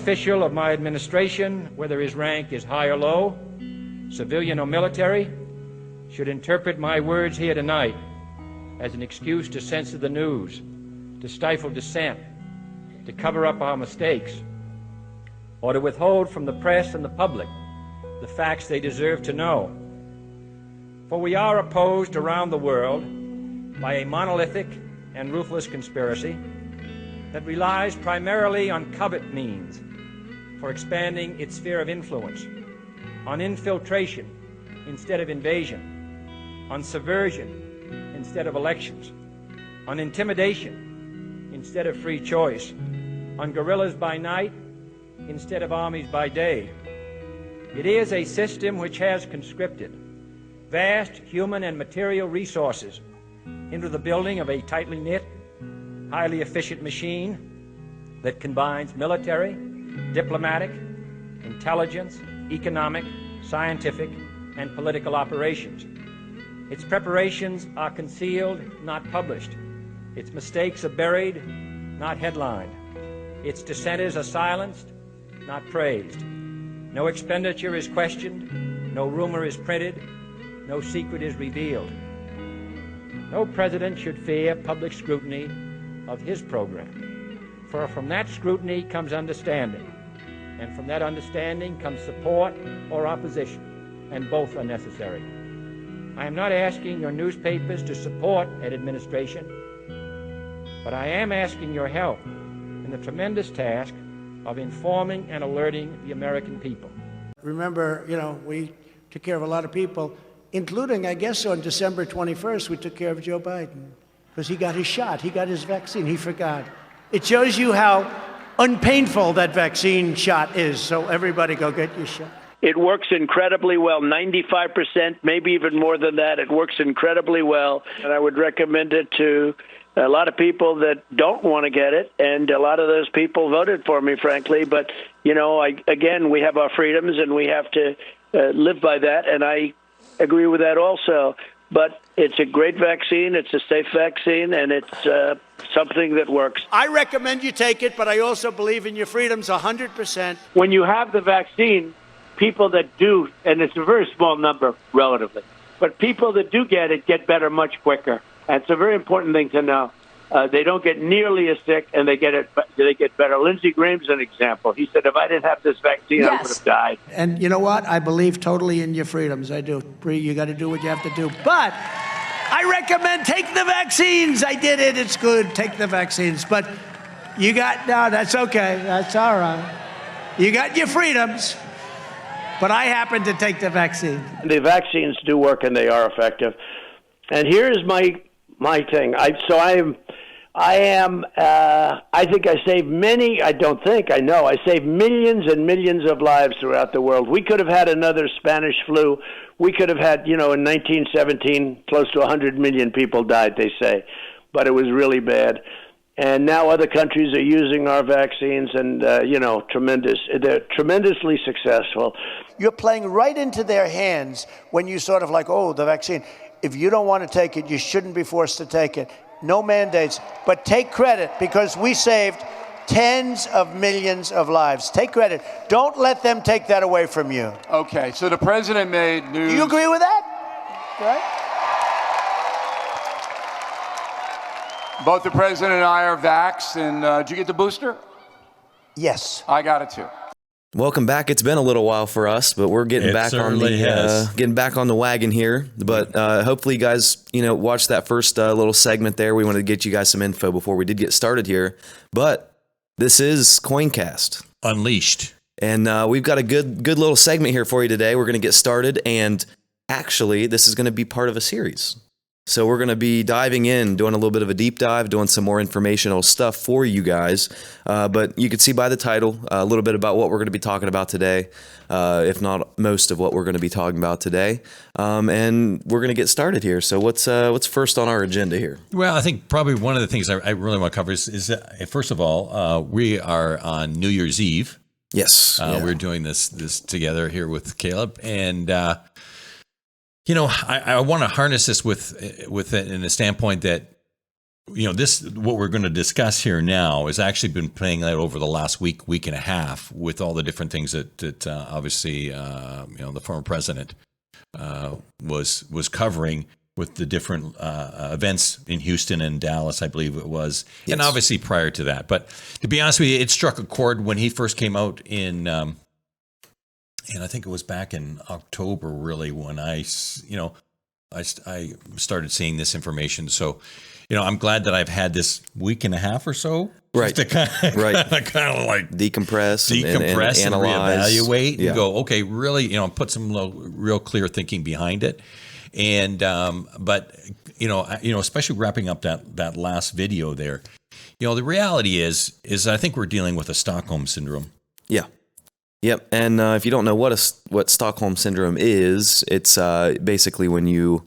official of my administration, whether his rank is high or low, civilian or military, should interpret my words here tonight as an excuse to censor the news, to stifle dissent, to cover up our mistakes, or to withhold from the press and the public the facts they deserve to know. For we are opposed around the world by a monolithic and ruthless conspiracy that relies primarily on covert means for expanding its sphere of influence, on infiltration instead of invasion, on subversion instead of elections, on intimidation instead of free choice, on guerrillas by night instead of armies by day. It is a system which has conscripted vast human and material resources into the building of a tightly knit, highly efficient machine that combines military, diplomatic, intelligence, economic, scientific, and political operations. Its preparations are concealed, not published. Its mistakes are buried, not headlined. Its dissenters are silenced, not praised. No expenditure is questioned, no rumor is printed, no secret is revealed. No president should fear public scrutiny of his program, for from that scrutiny comes understanding, and from that understanding comes support or opposition, and both are necessary. I am not asking your newspapers to support an administration, but I am asking your help in the tremendous task of informing and alerting the American people. Remember, we took care of a lot of people, including, I guess, on December 21st, we took care of Joe Biden because he got his shot. He got his vaccine. He forgot. It shows you how unpainful that vaccine shot is. So everybody go get your shot. It works incredibly well, 95%, maybe even more than that. It works incredibly well, and I would recommend it to a lot of people that don't want to get it, and a lot of those people voted for me, frankly. But, again, we have our freedoms, and we have to live by that, and I agree with that also. But it's a great vaccine, it's a safe vaccine, and it's something that works. I recommend you take it, but I also believe in your freedoms 100%. When you have the vaccine, people that do, and it's a very small number relatively, but people that do get it get better much quicker. And it's a very important thing to know. They don't get nearly as sick, and they get better. Lindsey Graham's an example. He said, if I didn't have this vaccine, I would have died. And you know what? I believe totally in your freedoms. I do. Bree, you got to do what you have to do. But I recommend take the vaccines. I did it. It's good. Take the vaccines. But no, that's okay. That's all right. You got your freedoms. But I happen to take the vaccine. The vaccines do work, and they are effective. And here's my thing. I think I saved many. I don't think. I know. I saved millions and millions of lives throughout the world. We could have had another Spanish flu. We could have had, in 1917, close to 100 million people died, they say. But it was really bad. And now other countries are using our vaccines, and, tremendous. They're tremendously successful. You're playing right into their hands when you sort of the vaccine. If you don't want to take it, you shouldn't be forced to take it. No mandates, but take credit because we saved tens of millions of lives. Take credit. Don't let them take that away from you. Okay, so the president made news. Do you agree with that? Right? Both the president and I are vaxxed, and did you get the booster? Yes. I got it too. Welcome back. It's been a little while for us, but we're getting back on the wagon here. But hopefully, you guys, watched that first little segment there. We wanted to get you guys some info before we did get started here. But this is Coincast Unleashed, and we've got a good little segment here for you today. We're going to get started, and actually, this is going to be part of a series. So we're going to be diving in, doing a little bit of a deep dive, doing some more informational stuff for you guys. But you can see by the title a little bit about what we're going to be talking about today, if not most of what we're going to be talking about today. And we're going to get started here. So what's first on our agenda here? Well, I think probably one of the things I really want to cover is first of all, we are on New Year's Eve. Yes. We're doing this together here with Caleb. And I want to harness this with it in a standpoint that what we're going to discuss here now has actually been playing out over the last week and a half with all the different things that obviously, the former president was covering with the different events in Houston and Dallas, I believe it was, yes. And obviously prior to that. But to be honest with you, it struck a chord when he first came out in, and I think it was back in October, really, when I started seeing this information. So, I'm glad that I've had this week and a half or so, right, to kind of like decompress and analyze, reevaluate, and go, okay, really, put some real clear thinking behind it. And but especially wrapping up that last video there, the reality is I think we're dealing with a Stockholm syndrome. Yeah. Yep. And if you don't know what Stockholm syndrome is, it's basically when you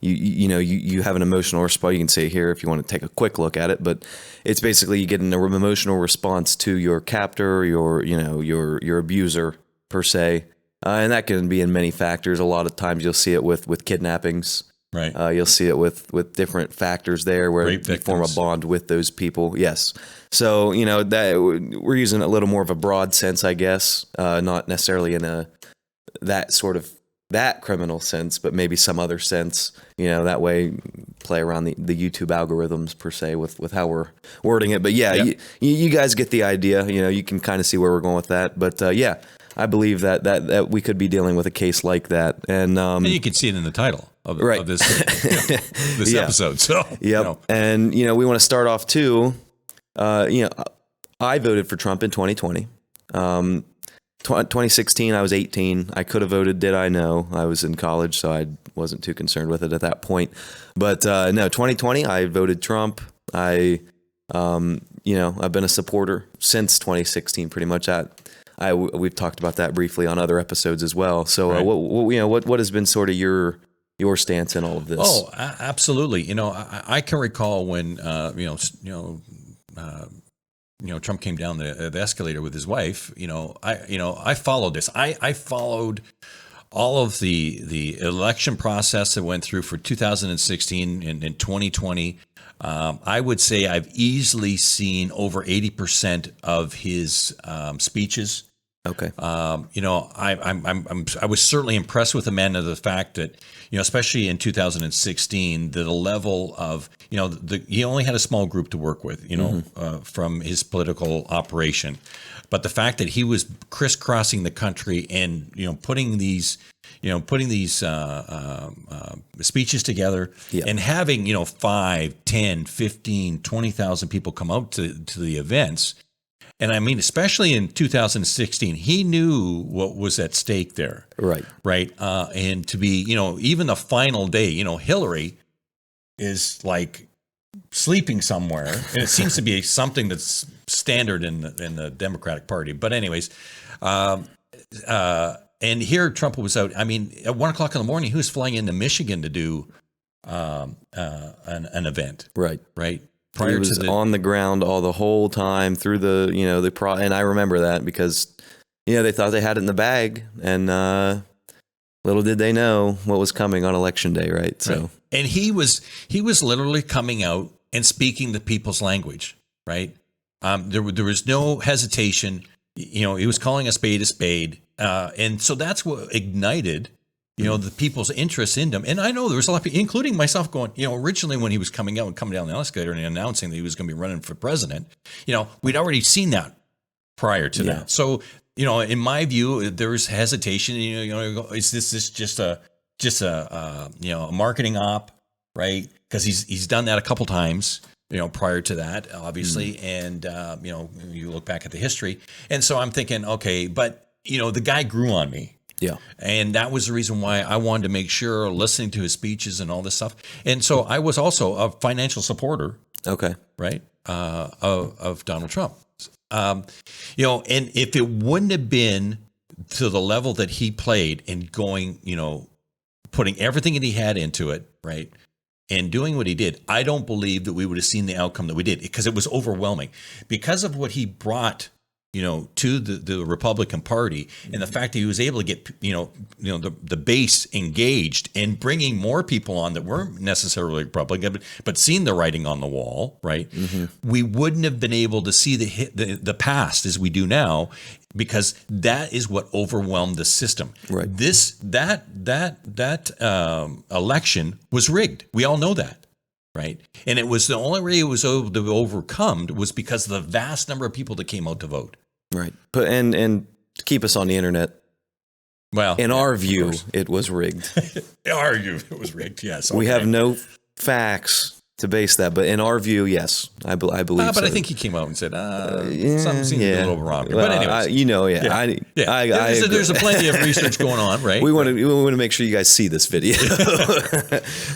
have an emotional response. You can see it here if you want to take a quick look at it, but it's basically you get an emotional response to your captor, your abuser per se. And that can be in many factors. A lot of times you'll see it with kidnappings. Right. You'll see it with different factors there where you form a bond with those people. Yes. So, that we're using a little more of a broad sense, I guess, not necessarily in that criminal sense, but maybe some other sense, that way play around the YouTube algorithms per se with how we're wording it. But yeah, you guys get the idea, you can kind of see where we're going with that. But I believe that we could be dealing with a case like that, and you can see it in the title of this this yeah. episode. So and we want to start off too. I voted for Trump in 2020. 2016, I was 18. I could have voted. Did I? No. I was in college, so I wasn't too concerned with it at that point. But no, 2020, I voted Trump. I've been a supporter since 2016, pretty much. We've talked about that briefly on other episodes as well. So, right. What has been sort of your stance in all of this? Oh, absolutely. I can recall when Trump came down the escalator with his wife. I followed this. I followed all of the election process that went through for 2016 and 2020. I would say I've easily seen over 80% of his speeches. Okay. I was certainly impressed with the man of the fact that, especially in 2016, that the level of, he only had a small group to work with, from his political operation. But the fact that he was crisscrossing the country and, putting these speeches together and having, 5, 10, 15, 20,000 people come out to the events. And I mean, especially in 2016, he knew what was at stake there. Right. Right. And to be, even the final day, Hillary is like sleeping somewhere. And it seems to be something that's standard in the Democratic Party. But anyways, and here Trump was out. I mean, at 1:00 in the morning, he was flying into Michigan to do an event. Right. Right. He was on the ground the whole time through and I remember that because, they thought they had it in the bag, and little did they know what was coming on Election Day, right? So, right. And he was literally coming out and speaking the people's language, right? There was no hesitation. He was calling a spade, and so that's what ignited. The people's interest in him. And I know there was a lot of people, including myself, going, originally when he was coming out and coming down the escalator and announcing that he was going to be running for president, we'd already seen that prior to that. So, in my view, there was hesitation. Is this just a marketing op, right? Because he's done that a couple times, prior to that, obviously. And, you look back at the history. And so I'm thinking, okay, but, the guy grew on me. Yeah. And that was the reason why I wanted to make sure, listening to his speeches and all this stuff. And so I was also a financial supporter. Okay. Right. Of Donald Trump. And if it wouldn't have been to the level that he played and going, putting everything that he had into it, right, and doing what he did, I don't believe that we would have seen the outcome that we did, because it was overwhelming because of what he brought to the Republican Party, and the fact that he was able to get the base engaged and bringing more people on that weren't necessarily Republican, but seen the writing on the wall, right? We wouldn't have been able to see the past as we do now, because that is what overwhelmed the system. Right. That election was rigged. We all know that. Right. And it was the only way it was able to be overcome was because of the vast number of people that came out to vote. Right. But and to keep us on the internet. Well, in our view, it was rigged. In our view, it was rigged. Yes. Okay. We have no facts to base that, but in our view, yes, I believe. But so. I think he came out and said, something seems to be a little wrong. Well, but anyways, there's a plenty of research going on, right? We want to make sure you guys see this video.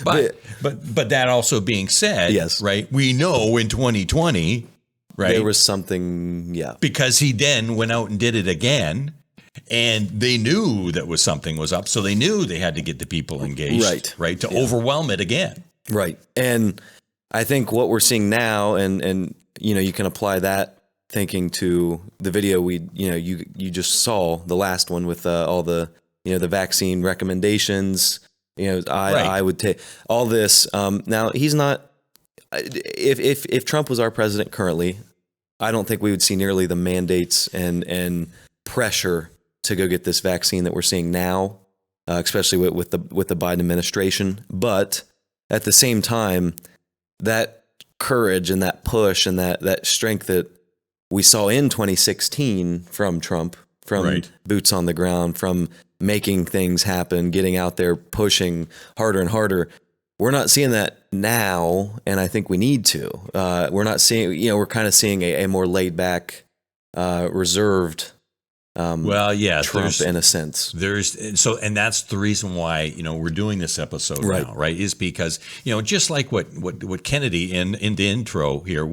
but that also being said, yes, right? We know in 2020, right, there was something, because he then went out and did it again. And they knew that something was up, so they knew they had to get the people engaged, right, to overwhelm it again. Right. And I think what we're seeing now, and you can apply that thinking to the video you just saw, the last one with all the the vaccine recommendations. I would take all this. Now he's not. If Trump was our president currently, I don't think we would see nearly the mandates and pressure to go get this vaccine that we're seeing now, especially with the Biden administration. But at the same time, that courage and that push and that strength that we saw in 2016 from Trump, from boots on the ground, from making things happen, getting out there, pushing harder and harder, we're not seeing that now, and I think we need to. We're not seeing, we're kind of seeing a more laid back, reserved Trump in a sense. And that's the reason why we're doing this episode now, right? Is because just like what Kennedy in the intro here,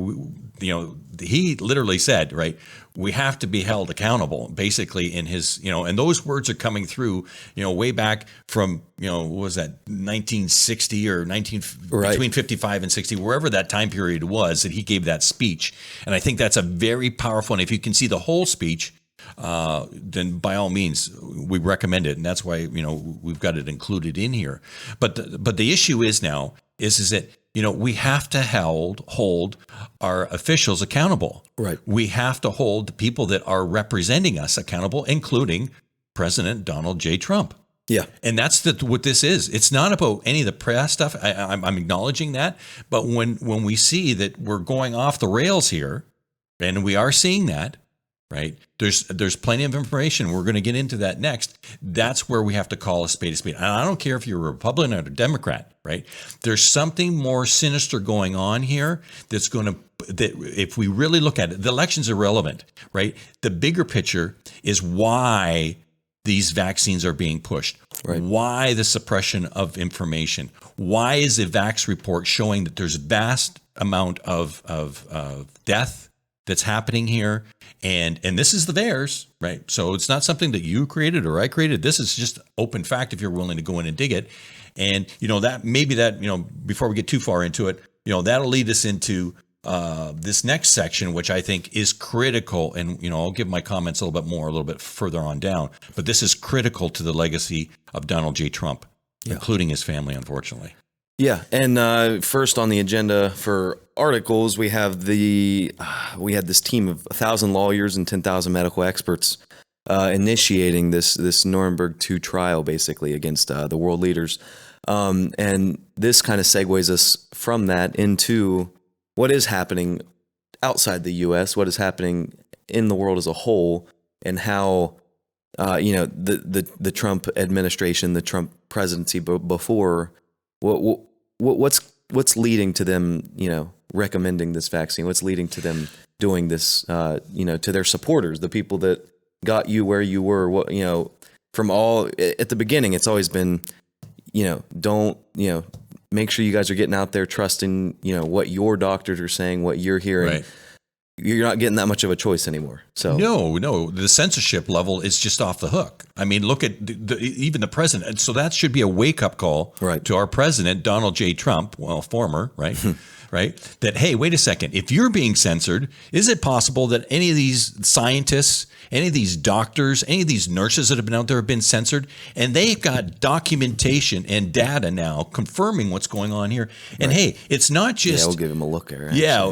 he literally said, right, we have to be held accountable, basically in his, and those words are coming through, way back from, what was that, 1960 or between 55 and 60, wherever that time period was that he gave that speech. And I think that's a very powerful, and if you can see the whole speech, then by all means, we recommend it, and that's why we've got it included in here. But the issue is now is that we have to hold our officials accountable. Right. We have to hold the people that are representing us accountable, including President Donald J. Trump. Yeah. And that's what this is. It's not about any of the press stuff. I'm acknowledging that. But when we see that we're going off the rails here, and we are seeing that, right? There's plenty of information. We're going to get into that next. That's where we have to call a spade a spade. And I don't care if you're a Republican or a Democrat, right? There's something more sinister going on here that if we really look at it, the election's irrelevant, right? The bigger picture is why these vaccines are being pushed. Right. Why the suppression of information? Why is the Vax report showing that there's vast amount of death that's happening here, and this is the VAERS, right? So it's not something that you created or I created. This is just open fact if you're willing to go in and dig it. And before we get too far into it, that'll lead us into this next section, which I think is critical. And I'll give my comments a little bit further on down. But this is critical to the legacy of Donald J. Trump, including his family, unfortunately. Yeah, and first on the agenda for articles, we had this team of 1,000 lawyers and 10,000 medical experts initiating this Nuremberg 2 trial, basically against the world leaders, and this kind of segues us from that into what is happening outside the U.S., what is happening in the world as a whole, and how the Trump administration, the Trump presidency before. What's leading to them, recommending this vaccine? What's leading to them doing this, to their supporters, the people that got you where you were? From all at the beginning, it's always been, don't, make sure you guys are getting out there, trusting, what your doctors are saying, what you're hearing. Right. You're not getting that much of a choice anymore. So no, the censorship level is just off the hook. I mean, look at even the president. And so that should be a wake up call to our president, Donald J. Trump, former, right? right? That, hey, wait a second. If you're being censored, is it possible that any of these scientists, any of these doctors, any of these nurses that have been out there have been censored? And they've got documentation and data now confirming what's going on here. And hey, it's not just... Yeah, we'll give him a look there. Yeah,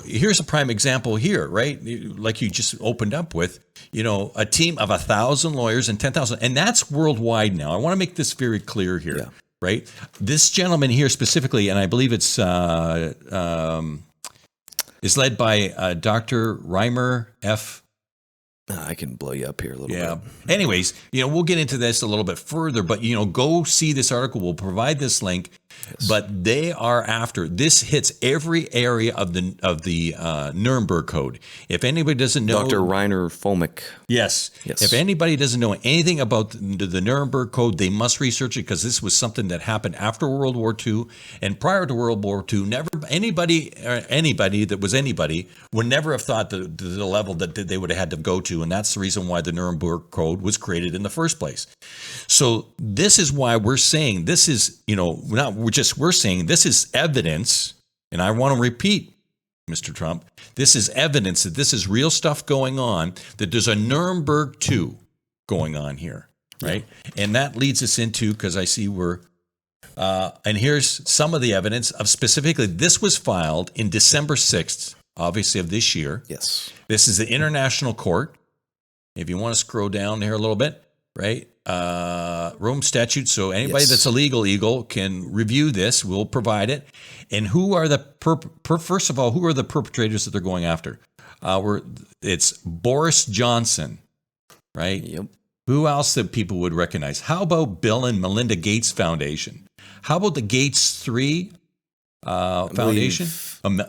here's a prime example here, right? Like you just opened up with, a team of 1,000 lawyers and 10,000. And that's worldwide now. I want to make this very clear here. Yeah. Right. This gentleman here specifically, and I believe it's is led by Dr. Reiner F. I can blow you up here a little bit. Anyways, we'll get into this a little bit further, but go see this article. We'll provide this link. Yes. But they are after this hits every area of the Nuremberg Code. If anybody doesn't know, Dr. Reiner Fuellmich. Yes. If anybody doesn't know anything about the Nuremberg Code, they must research it, because this was something that happened after World War II and prior to World War II. Never anybody that was anybody would never have thought the level that they would have had to go to, and that's the reason why the Nuremberg Code was created in the first place. So this is why we're saying this is we're saying this is evidence, and I want to repeat, Mr. Trump, this is evidence that this is real stuff going on, that there's a Nuremberg 2 going on here, right? Yeah. And that leads us into, because I see and here's some of the evidence of specifically, this was filed in December 6th, obviously of this year. Yes. This is the International Court. If you want to scroll down here a little bit, right? Rome Statute. So anybody that's a legal eagle can review this. We'll provide it. And who are the first of all, who are the perpetrators that they're going after? It's Boris Johnson, right? Yep. Who else that people would recognize? How about Bill and Melinda Gates Foundation? How about the Gates 3 Foundation?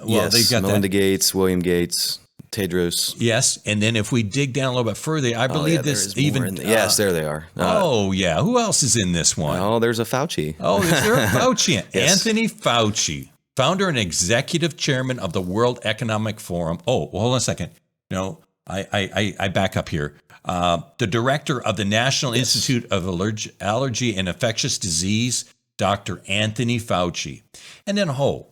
Yes, they've got Melinda Gates, William Gates, Tedros. Yes, and then if we dig down a little bit further, I believe this even... yes, there they are. Who else is in this one? Oh, there's a Fauci. Oh, is there a Fauci? Yes. Anthony Fauci, founder and executive chairman of the World Economic Forum. Oh, well, hold on a second. No, I back up here. The director of the National Institute of Allergy and Infectious Disease, Dr. Anthony Fauci. And then,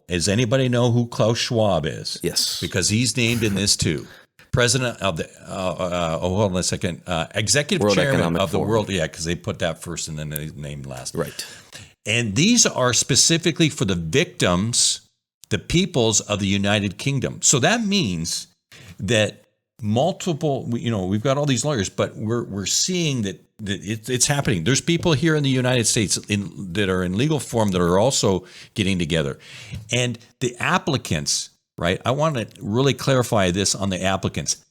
does anybody know who Klaus Schwab is? Yes. Because he's named in this too. President of the, hold on a second, executive World chairman Economic of the Forum. World, because they put that first and then they named last. Right. And these are specifically for the victims, the peoples of the United Kingdom. So that means that multiple, we've got all these lawyers, but we're seeing that it's happening. There's people here in the United States that are in legal form that are also getting together. And the applicants, right? I want to really clarify this on the applicants.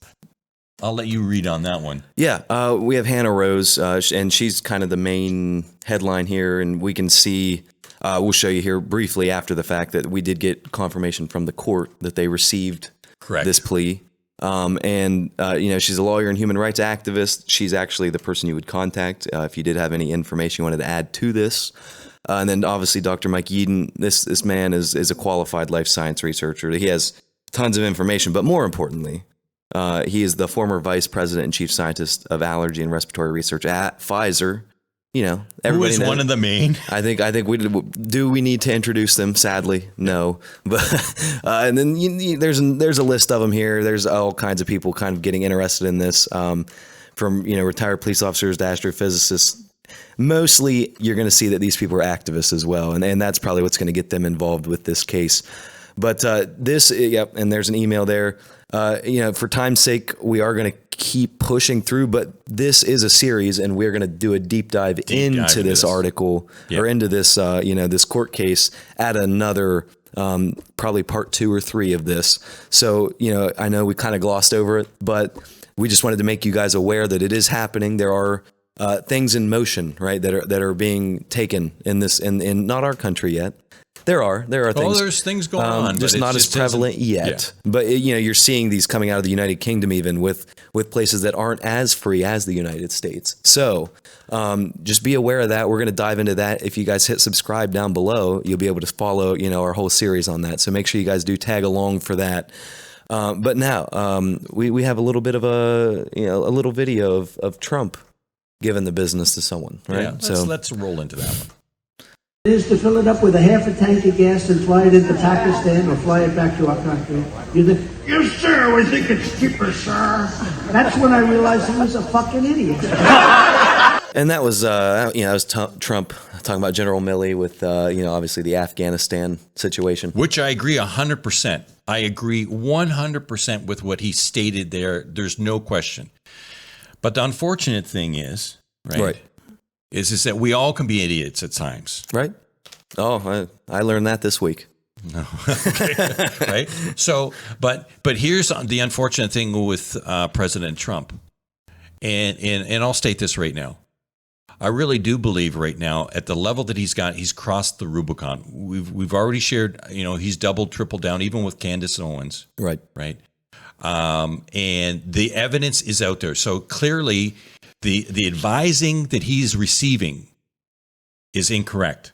I'll let you read on that one. Yeah, we have Hannah Rose, and she's kind of the main headline here, and we can see, we'll show you here briefly after the fact that we did get confirmation from the court that they received this plea. She's a lawyer and human rights activist. She's actually the person you would contact if you did have any information you wanted to add to this. And then obviously Dr. Mike Yeadon, this man is a qualified life science researcher. He has tons of information, but more importantly, he is the former vice president and chief scientist of allergy and respiratory research at Pfizer. Who is one of the main? I think we need to introduce them? Sadly, no. But and then there's a list of them here. There's all kinds of people kind of getting interested in this, from retired police officers to astrophysicists. Mostly, you're going to see that these people are activists as well, and that's probably what's going to get them involved with this case. But and there's an email there. For time's sake, we are going to keep pushing through, but this is a series, and we're going to do a deep dive into this article or into this, this court case at another, probably part 2 or 3 of this. So, I know we kind of glossed over it, but we just wanted to make you guys aware that it is happening. There are things in motion, right, that are being taken in this, in not our country yet. There are things. Oh, there's things going on, just not as prevalent yet. Yeah. But you're seeing these coming out of the United Kingdom, even with places that aren't as free as the United States. So just be aware of that. We're going to dive into that. If you guys hit subscribe down below, you'll be able to follow our whole series on that. So make sure you guys do tag along for that. But now we have a little bit of a little video of Trump giving the business to someone, right? Yeah, let's roll into that one. is to fill it up with a half a tank of gas and fly it into Pakistan or fly it back to our country. You think, yes, sir, we think it's cheaper, sir. That's when I realized he was a fucking idiot. And that was, that was Trump talking about General Milley with, obviously the Afghanistan situation. Which I agree 100%. I agree 100% with what he stated there. There's no question. But the unfortunate thing is, is that we all can be idiots at times. Right. Oh, I learned that this week. No. Okay. Right. So, but here's the unfortunate thing with President Trump, and I'll state this right now. I really do believe right now at the level that he's crossed the Rubicon. We've already shared, he's doubled, tripled down, even with Candace Owens. Right. Right. And the evidence is out there. So clearly the advising that he's receiving is incorrect.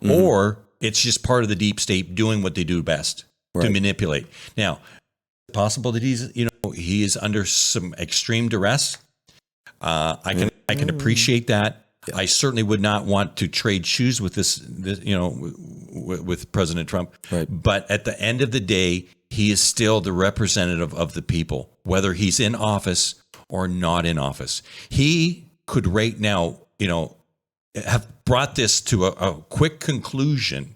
Mm-hmm. Or it's just part of the deep state doing what they do best to manipulate. Now, it's possible that he is under some extreme duress. I can appreciate that. Yeah. I certainly would not want to trade shoes with this with President Trump. Right. But at the end of the day, he is still the representative of the people, whether he's in office or not in office. He could right now, have brought this to a quick conclusion,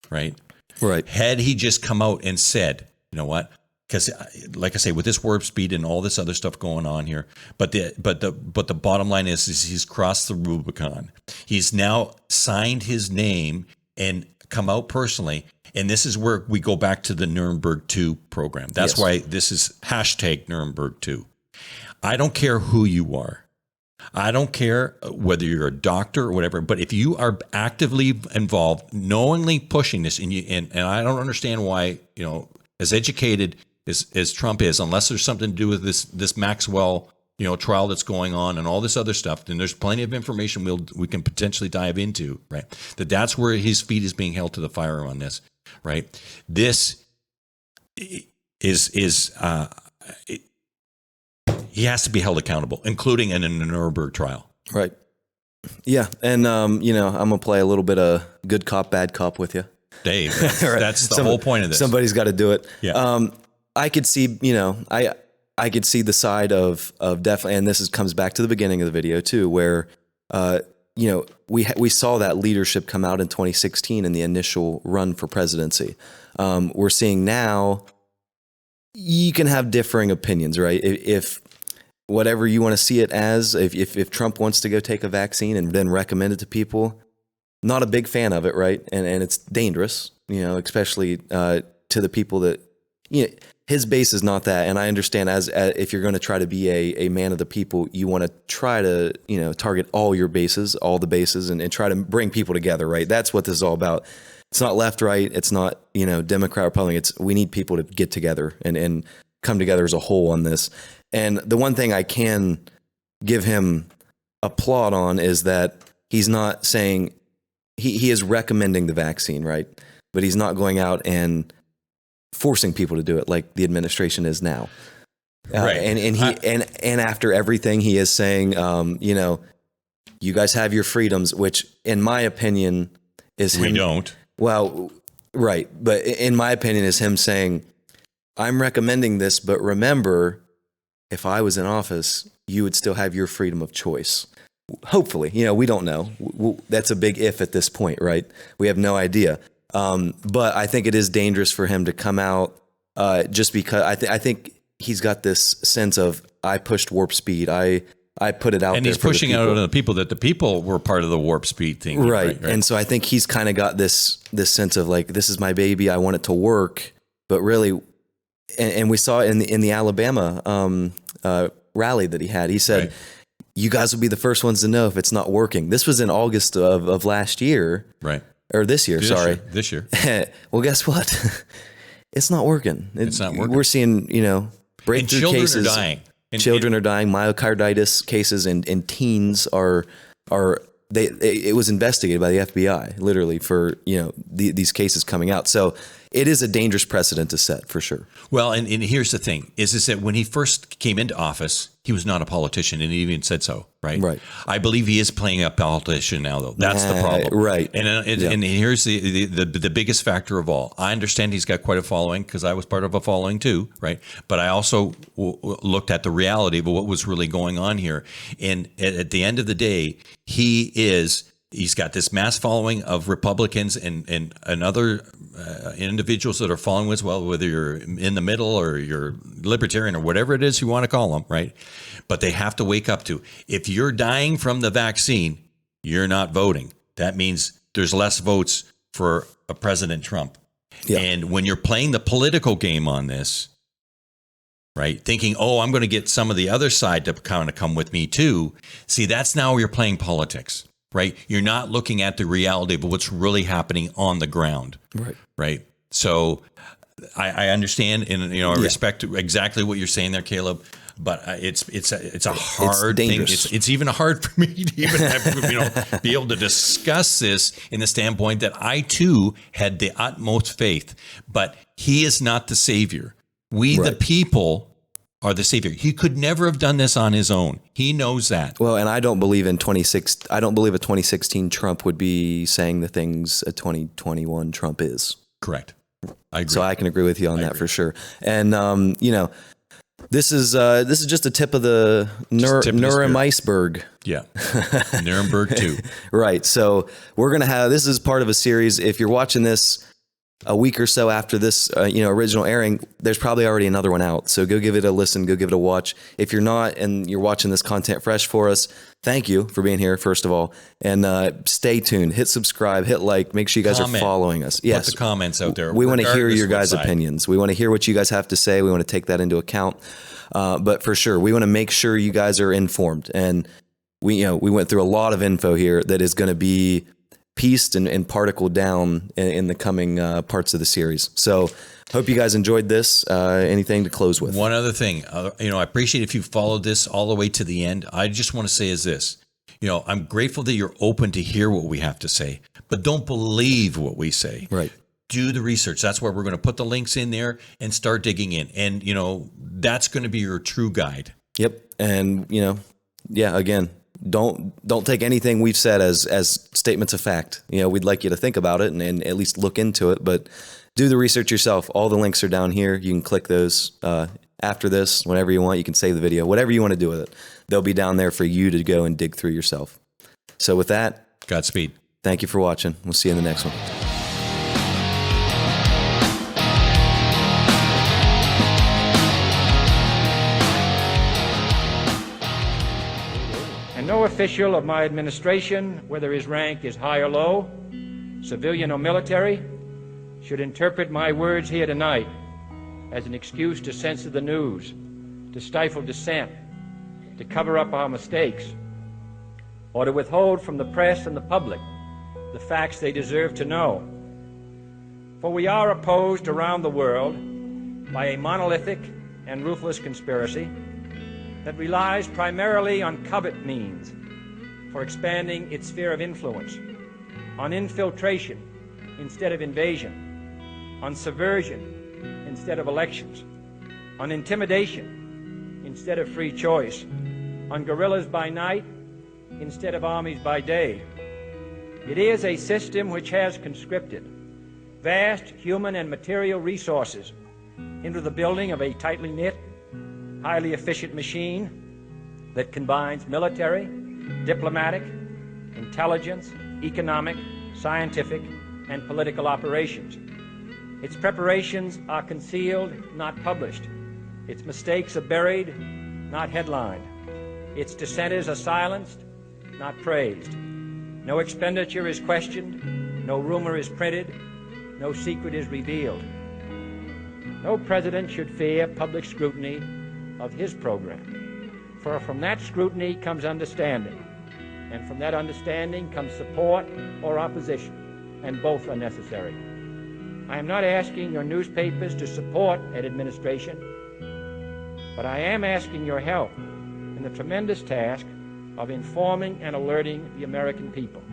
right? Right. Had he just come out and said, you know what? Because, like I say, with this warp speed and all this other stuff going on here, but the bottom line is he's crossed the Rubicon. He's now signed his name and come out personally, and this is where we go back to the Nuremberg 2 program. That's why this is hashtag Nuremberg 2. I don't care who you are. I don't care whether you're a doctor or whatever, but if you are actively involved, knowingly pushing this, and I don't understand why, as educated as Trump is, unless there's something to do with this Maxwell, trial that's going on and all this other stuff, then there's plenty of information we can potentially dive into, right? That's where his feet is being held to the fire on this, right? This is he has to be held accountable, including in a Nuremberg trial. Right. Yeah. And, I'm going to play a little bit of good cop, bad cop with you. Dave, that's the whole point of this. Somebody's got to do it. Yeah. I could see, I could see the side of definitely, and this comes back to the beginning of the video too, where, we saw that leadership come out in 2016 in the initial run for presidency. We're seeing now, you can have differing opinions, right? If whatever you want to see it as, if Trump wants to go take a vaccine and then recommend it to people, not a big fan of it, right? And it's dangerous, especially to the people that, his base is not that. And I understand as if you're going to try to be a man of the people, you want to try to, target all your bases, all the bases, and try to bring people together, right? That's what this is all about. It's not left, right. It's not, Democrat, Republican. We need people to get together and come together as a whole on this. And the one thing I can give him applaud on is that he's not saying he is recommending the vaccine, right? But he's not going out and forcing people to do it like the administration is now. Right. And after everything, he is saying, you guys have your freedoms, which in my opinion is him. We don't. Well, right. But in my opinion is him saying, I'm recommending this, but remember, if I was in office, you would still have your freedom of choice. Hopefully, we don't know. That's a big if at this point, right? We have no idea. But I think it is dangerous for him to come out just because I think he's got this sense of I pushed warp speed. I put it out there. And he's pushing out on the people that the people were part of the warp speed thing. Right. And so I think he's kind of got this sense of like, this is my baby. I want it to work. But really, and we saw it in the Alabama rally that he had. He said, you guys will be the first ones to know if it's not working. This was in August of last year. Right. Or this year, sorry. This year. Well, guess what? It's not working. It's not working. We're seeing, breakthrough children cases. Are dying. Children are dying. Myocarditis cases and teens are it was investigated by the FBI literally for, these cases coming out. So it is a dangerous precedent to set for sure. Well, and here's the thing is that when he first came into office, he was not a politician and he even said so, right? right? Right. I believe he is playing a politician now, though. That's the problem. Right. And here's the biggest factor of all. I understand he's got quite a following because I was part of a following too, right? But I also looked at the reality of what was really going on here. And at the end of the day, he's got this mass following of Republicans and other individuals that are following as well, whether you're in the middle or you're libertarian or whatever it is you want to call them, right? But they have to wake up to, if you're dying from the vaccine, you're not voting. That means there's less votes for a President Trump. Yeah. And when you're playing the political game on this, right, thinking, oh, I'm going to get some of the other side to kind of come with me too. See, that's now you're playing politics. Right, you're not looking at the reality of what's really happening on the ground. Right. So I understand, and I respect exactly what you're saying there, Caleb. But it's a hard thing. It's even hard for me to even have, be able to discuss this in the standpoint that I too had the utmost faith. But he is not the savior. We, the people, are the savior. He could never have done this on his own. He knows that. Well, and I don't believe a 2016 Trump would be saying the things a 2021 Trump is. Correct. I agree. So I can agree with you on that for sure. And this is just a tip of the Nuremberg iceberg. Yeah. Nuremberg 2. Right. So we're going to have, this is part of a series. If you're watching this a week or so after this, original airing, there's probably already another one out. So go give it a listen, go give it a watch. If you're not and you're watching this content fresh for us, thank you for being here, first of all. And stay tuned, hit subscribe, hit like, make sure you guys are following us. Yes. Put the comments out there. We want to hear your guys' opinions. We want to hear what you guys have to say. We want to take that into account. But for sure, we want to make sure you guys are informed. And we went through a lot of info here that is going to be pieced and particled down in the coming parts of the series. So hope you guys enjoyed this. Anything to close with? One other thing, I appreciate if you followed this all the way to the end. I just want to say is this, I'm grateful that you're open to hear what we have to say, but don't believe what we say. Right. Do the research. That's why we're going to put the links in there and start digging in. And, that's going to be your true guide. Yep. And, again, don't take anything we've said as statements of fact. We'd like you to think about it and at least look into it, but do the research yourself. All the links are down here. You can click those after this, whenever you want. You can save the video, whatever you want to do with it. They'll be down there for you to go and dig through yourself. So with that, Godspeed. Thank you for watching. We'll see you in the next one. No official of my administration, whether his rank is high or low, civilian or military, should interpret my words here tonight as an excuse to censor the news, to stifle dissent, to cover up our mistakes, or to withhold from the press and the public the facts they deserve to know. For we are opposed around the world by a monolithic and ruthless conspiracy that relies primarily on covert means for expanding its sphere of influence, on infiltration instead of invasion, on subversion instead of elections, on intimidation instead of free choice, on guerrillas by night instead of armies by day. It is a system which has conscripted vast human and material resources into the building of a tightly knit, highly efficient machine that combines military, diplomatic, intelligence, economic, scientific, and political operations. Its preparations are concealed, not published. Its mistakes are buried, not headlined. Its dissenters are silenced, not praised. No expenditure is questioned, no rumor is printed, no secret is revealed. No president should fear public scrutiny of his program, for from that scrutiny comes understanding, and from that understanding comes support or opposition, and both are necessary. I am not asking your newspapers to support an administration, but I am asking your help in the tremendous task of informing and alerting the American people.